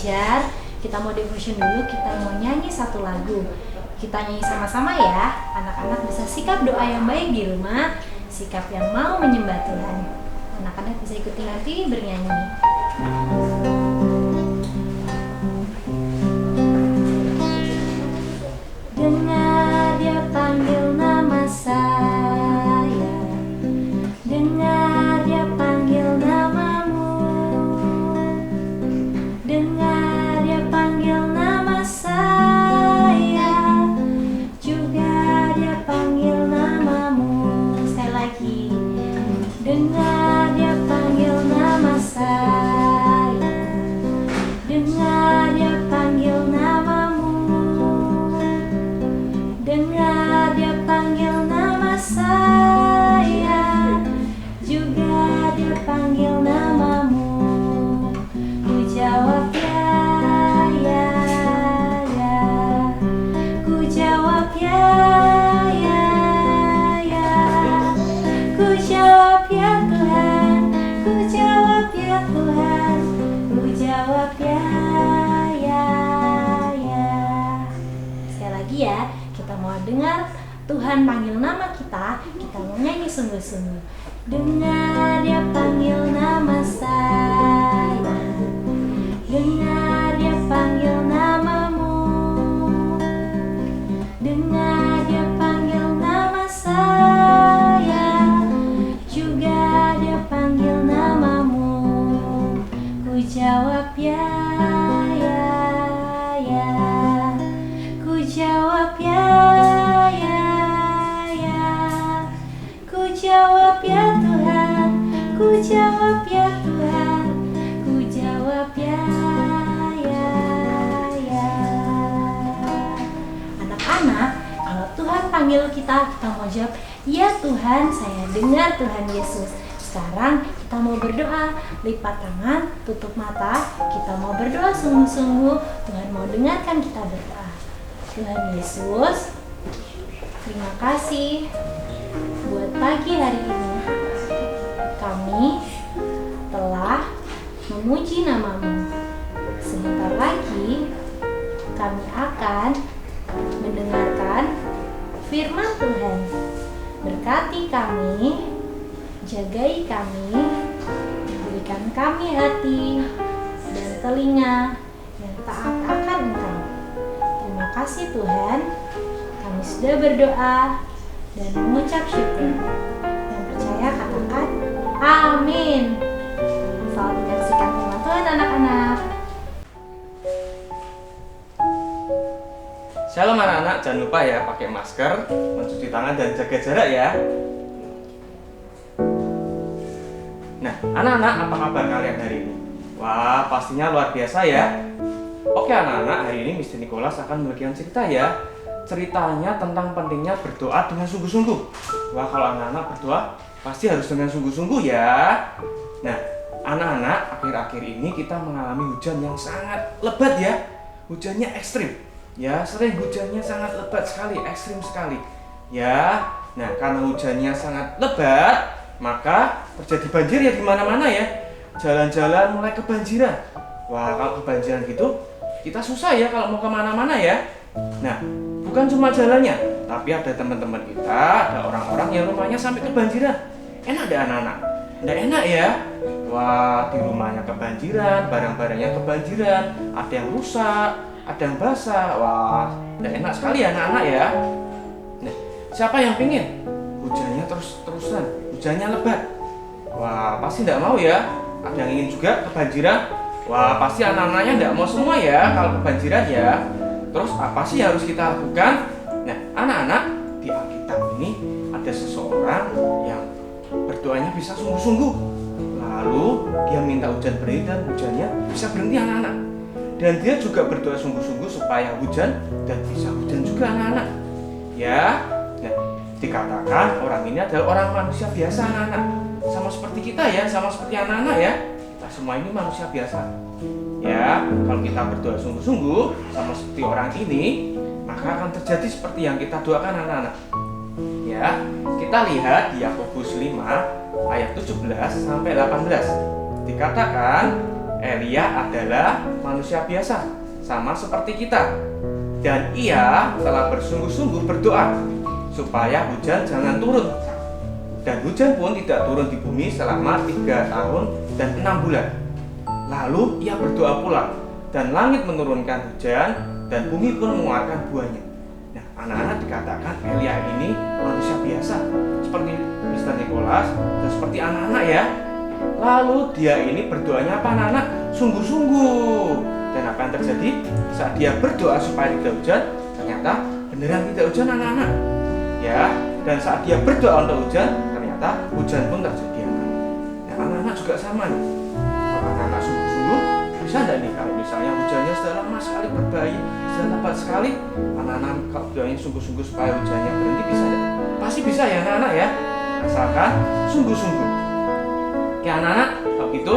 belajar, kita mau devotion dulu, kita mau nyanyi satu lagu. Kita nyanyi sama-sama ya. Anak-anak bisa sikap doa yang baik di rumah, sikap yang mau menyembah Tuhan. Anak-anak bisa ikuti nanti bernyanyi. Dengar dia panggil nama saya, dengar dia panggil namamu, dengar dia panggil nama saya, juga dia panggil namamu. Sekali lagi, dengar dia panggil nama saya, dengar dia panggil namamu, dengar dia panggil nama saya, juga dia panggil namamu. Ku jawab ya, ya, ya. Ku jawab ya, ya, ya. Ku jawab ya Tuhan, ku jawab ya Tuhan, ku jawab ya, ya, ya. Sekali lagi ya, kita mau dengar Tuhan panggil nama kita mau nyanyi sungguh-sungguh. Dengar dia panggil nama saya, dengar dia panggil namamu, dengar dia panggil nama saya, juga dia panggil namamu. Ku jawab ya, ya, ya. Ku jawab ya, ya, ya. Ku jawab ya Tuhan, ku jawab ya Tuhan, ku jawab ya, ya, ya. Anak-anak, kalau Tuhan panggil kita mau jawab, ya Tuhan, saya dengar Tuhan Yesus. Sekarang kita mau berdoa, lipat tangan, tutup mata, kita mau berdoa sungguh-sungguh. Tuhan mau dengarkan kita berdoa. Tuhan Yesus, terima kasih buat pagi hari ini. Kami telah memuji namamu. Sebentar lagi kami akan mendengarkan firman Tuhan. Berkati kami, jagai kami, berikan kami hati dan telinga yang taat akan Engkau. Terima kasih Tuhan, kami sudah berdoa dan mengucap syukur. Yang percaya katakan amin. Selamat menyaksikan firman Tuhan anak-anak. Shalom anak-anak, jangan lupa ya pakai masker, mencuci tangan dan jaga jarak ya. Nah, anak-anak, apa kabar kalian hari ini? Wah, pastinya luar biasa ya. Oke anak-anak, hari ini Mr. Nicholas akan membagikan cerita ya. Ceritanya tentang pentingnya berdoa dengan sungguh-sungguh. Wah, kalau anak-anak berdoa pasti harus dengan sungguh-sungguh ya. Nah, anak-anak, akhir-akhir ini kita mengalami hujan yang sangat lebat ya. Hujannya ekstrim. Ya, sering hujannya sangat lebat sekali, ekstrim sekali. Ya, nah karena hujannya sangat lebat, maka terjadi banjir ya di mana-mana ya. Jalan-jalan mulai kebanjiran. Wah, kalau kebanjiran gitu, kita susah ya kalau mau kemana-mana ya. Nah, bukan cuma jalannya, tapi ada teman-teman kita, ada orang-orang yang rumahnya sampai kebanjiran. Enak deh anak-anak? Nggak enak ya? Wah, di rumahnya kebanjiran, barang-barangnya kebanjiran, ada yang rusak, ada yang basah. Wah, nggak enak sekali ya anak-anak ya. Nah, siapa yang pingin hujannya terus-terusan, hujannya lebat? Wah, pasti nggak mau ya. Ada yang ingin juga kebanjiran. Wah, pasti anak-anaknya nggak mau semua ya kalau kebanjiran ya. Terus apa sih yang harus kita lakukan? Nah, anak-anak, di Alkitab ini ada seseorang yang berdoanya bisa sungguh-sungguh. Lalu dia minta hujan berhenti dan hujannya bisa berhenti anak-anak. Dan dia juga berdoa sungguh-sungguh supaya hujan dan bisa hujan juga anak-anak. Ya, nah, dikatakan orang ini adalah orang manusia biasa anak-anak. Sama seperti kita ya, sama seperti anak-anak ya. Kita semua ini manusia biasa. Ya, kalau kita berdoa sungguh-sungguh sama seperti orang ini, maka akan terjadi seperti yang kita doakan anak-anak. Ya, kita lihat di Yakobus 5 ayat 17 sampai 18. Dikatakan, Elia adalah manusia biasa, sama seperti kita. Dan ia telah bersungguh-sungguh berdoa supaya hujan jangan turun. Dan hujan pun tidak turun di bumi selama 3 tahun dan 6 bulan. Lalu ia berdoa pula, dan langit menurunkan hujan, dan bumi pun mengeluarkan buahnya. Nah, anak-anak dikatakan Elia ini manusia biasa, seperti Mr. Nicholas dan seperti anak-anak ya. Lalu dia ini berdoanya apa anak-anak? Sungguh-sungguh. Dan apa yang terjadi? Saat dia berdoa supaya tidak hujan, ternyata beneran tidak hujan anak-anak. Ya, dan saat dia berdoa untuk hujan, ternyata hujan pun terjadi. Nah, anak-anak juga sama nih. Kalau anak-anak sungguh-sungguh, bisa enggak nih kalau misalnya hujannya sudah lama sekali berbahaya, sudah lebat sekali, anak-anak kalau doanya sungguh-sungguh supaya hujannya berhenti, bisa enggak? Pasti bisa ya anak-anak ya, asalkan sungguh-sungguh. Oke anak-anak, kalau gitu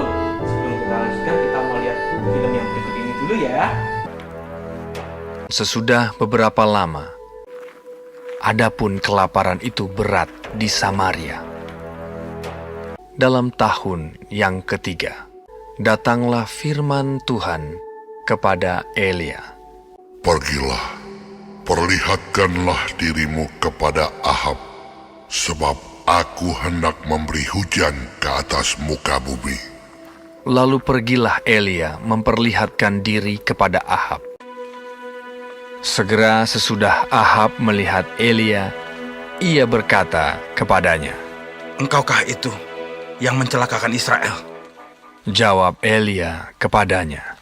sebelum kita lanjutkan, kita mau lihat film yang berikut ini dulu ya. Sesudah beberapa lama, adapun kelaparan itu berat di Samaria. Dalam tahun yang ketiga, datanglah firman Tuhan kepada Elia. Pergilah, perlihatkanlah dirimu kepada Ahab, sebab aku hendak memberi hujan ke atas muka bumi. Lalu pergilah Elia memperlihatkan diri kepada Ahab. Segera sesudah Ahab melihat Elia, ia berkata kepadanya, "Engkaukah itu yang mencelakakan Israel?" Jawab Elia kepadanya,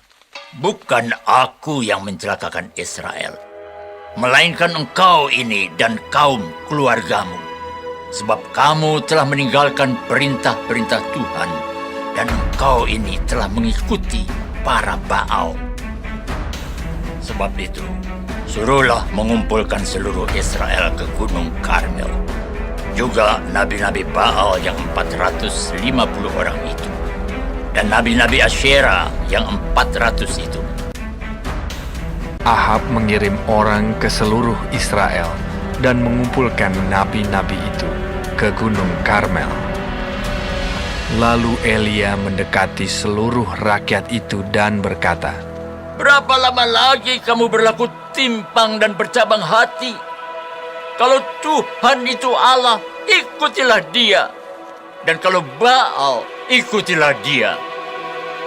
"Bukan aku yang mencelakakan Israel, melainkan engkau ini dan kaum keluargamu. Sebab kamu telah meninggalkan perintah-perintah Tuhan, dan engkau ini telah mengikuti para Baal. Sebab itu, suruhlah mengumpulkan seluruh Israel ke Gunung Karmel. Juga nabi-nabi Baal yang 450 orang itu, dan nabi-nabi Asyera yang 400 itu." Ahab mengirim orang ke seluruh Israel dan mengumpulkan nabi-nabi itu ke Gunung Karmel. Lalu Elia mendekati seluruh rakyat itu dan berkata, "Berapa lama lagi kamu berlaku timpang dan bercabang hati? Kalau Tuhan itu Allah, ikutilah Dia. Dan kalau Baal, ikutilah Dia."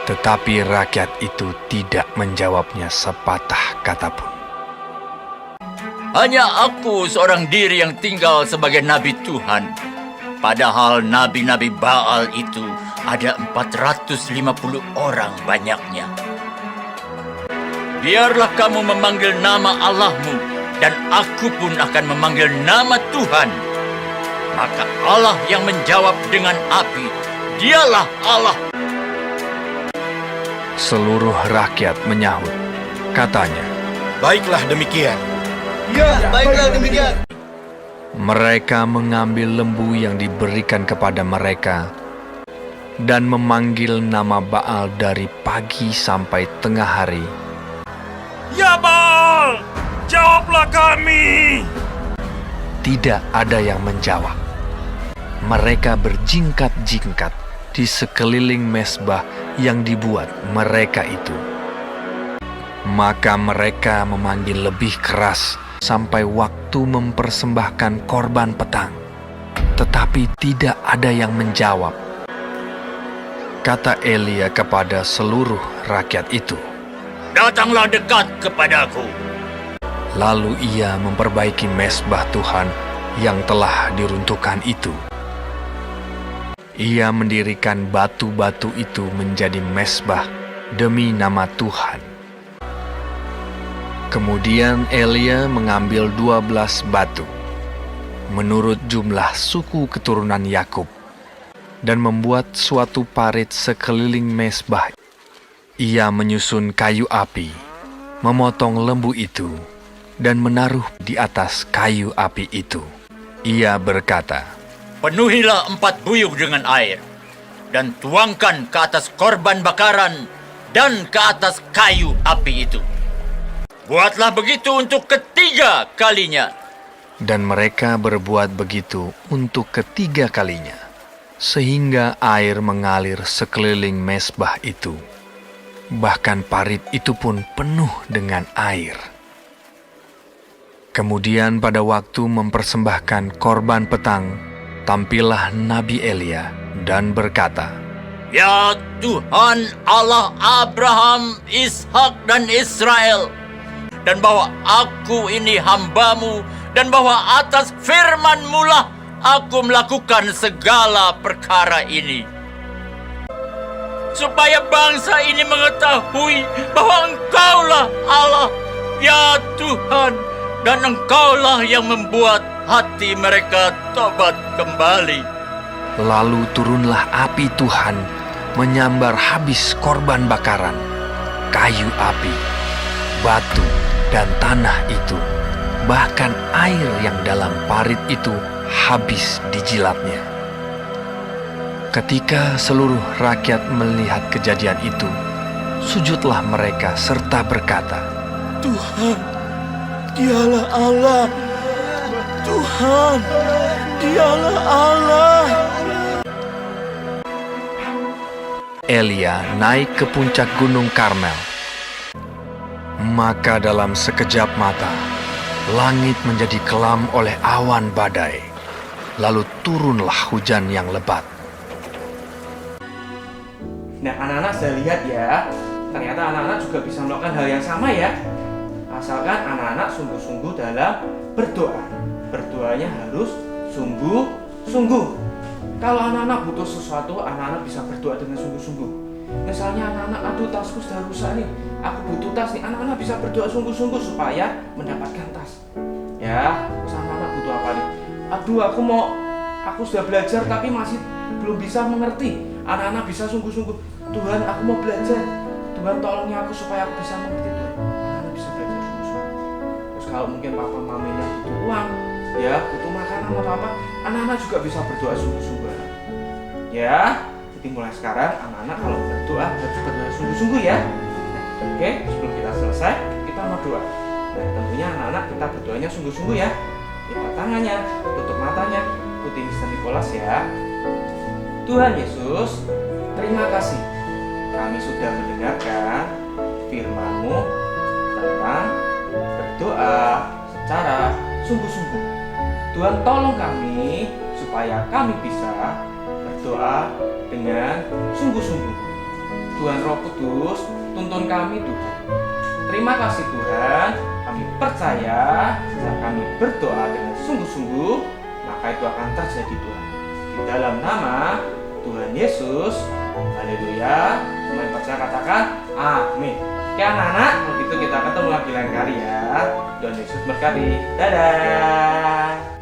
Tetapi rakyat itu tidak menjawabnya sepatah kata pun. "Hanya aku seorang diri yang tinggal sebagai nabi Tuhan. Padahal nabi-nabi Baal itu ada 450 orang banyaknya. Biarlah kamu memanggil nama Allahmu, dan aku pun akan memanggil nama Tuhan. Maka Allah yang menjawab dengan api, Dialah Allah." Seluruh rakyat menyahut, katanya, "Baiklah demikian." mereka mengambil lembu yang diberikan kepada mereka dan memanggil nama Baal dari pagi sampai tengah hari. "Ya Baal, jawablah kami!" Tidak ada yang menjawab. Mereka berjingkat-jingkat di sekeliling mezbah yang dibuat mereka itu. Maka mereka memanggil lebih keras sampai waktu mempersembahkan korban petang. Tetapi tidak ada yang menjawab. Kata Elia kepada seluruh rakyat itu, "Datanglah dekat kepadaku." lalu ia memperbaiki mezbah Tuhan yang telah diruntuhkan itu. Ia mendirikan batu-batu itu menjadi mezbah demi nama Tuhan. Kemudian Elia mengambil 12 batu, menurut jumlah suku keturunan Yakub, dan membuat suatu parit sekeliling mezbah. Ia menyusun kayu api, memotong lembu itu, dan menaruh di atas kayu api itu. Ia berkata, "Penuhilah 4 buyung dengan air, dan tuangkan ke atas korban bakaran dan ke atas kayu api itu. Buatlah begitu untuk ketiga kalinya." Dan mereka berbuat begitu untuk ketiga kalinya, sehingga air mengalir sekeliling mezbah itu. bahkan parit itu pun penuh dengan air. Kemudian pada waktu mempersembahkan korban petang, tampillah Nabi Elia dan berkata, Ya Tuhan Allah Abraham, Ishak dan Israel, dan bahwa aku ini hamba-Mu, dan bahwa atas firman-Mu lah aku melakukan segala perkara ini, supaya bangsa ini mengetahui bahwa Engkaulah Allah, ya Tuhan, dan Engkaulah yang membuat hati mereka tobat kembali. Lalu turunlah api Tuhan menyambar habis korban bakaran, kayu api, batu, dan tanah itu, bahkan air yang dalam parit itu habis dijilatnya. Ketika seluruh rakyat melihat kejadian itu, sujudlah mereka serta berkata, Tuhan, Dialah Allah. Tuhan, Dialah Allah. Elia naik ke puncak gunung Karmel. Maka dalam sekejap mata, langit menjadi kelam oleh awan badai. Lalu turunlah hujan yang lebat. Nah, anak-anak saya lihat ya, ternyata anak-anak juga bisa melakukan hal yang sama ya. Asalkan anak-anak sungguh-sungguh dalam berdoa. Berdoanya harus sungguh-sungguh. Kalau anak-anak butuh sesuatu, anak-anak bisa berdoa dengan sungguh-sungguh. Misalnya anak-anak, aduh tasku sudah rusak nih, aku butuh tas nih. Anak-anak bisa berdoa sungguh-sungguh supaya mendapatkan tas. Ya, anak-anak butuh apa nih? Aduh, aku sudah belajar tapi masih belum bisa mengerti. Anak-anak bisa sungguh-sungguh. Tuhan, aku mau belajar. Tuhan, tolongi aku supaya aku bisa mengerti Tuhan. Anak-anak bisa belajar sungguh-sungguh. Terus kalau mungkin papa maminya butuh uang, ya butuh makanan atau apa, anak-anak juga bisa berdoa sungguh-sungguh. Ya, jadi mulai sekarang anak-anak kalau berdoa harus berdoa sungguh-sungguh ya. Oke, sebelum kita selesai, kita mau doa. Nah, tentunya anak-anak kita berdoanya sungguh-sungguh ya. Lipat tangannya, tutup matanya, ikuti Mister Nicholas ya. Tuhan Yesus, terima kasih. Kami sudah mendengarkan firman-Mu tentang berdoa secara sungguh-sungguh. Tuhan, tolong kami supaya kami bisa berdoa dengan sungguh-sungguh. Tuhan Roh Kudus, tuntun kami Tuhan. Terima kasih Tuhan, kami percaya jika kami berdoa dengan sungguh-sungguh, maka itu akan terjadi Tuhan. Di dalam nama Tuhan Yesus, haleluya. Semua yang percaya katakan amin. Oke anak-anak, kalau gitu kita ketemu lagi lain kali ya. Tuhan Yesus berkati. Dadah.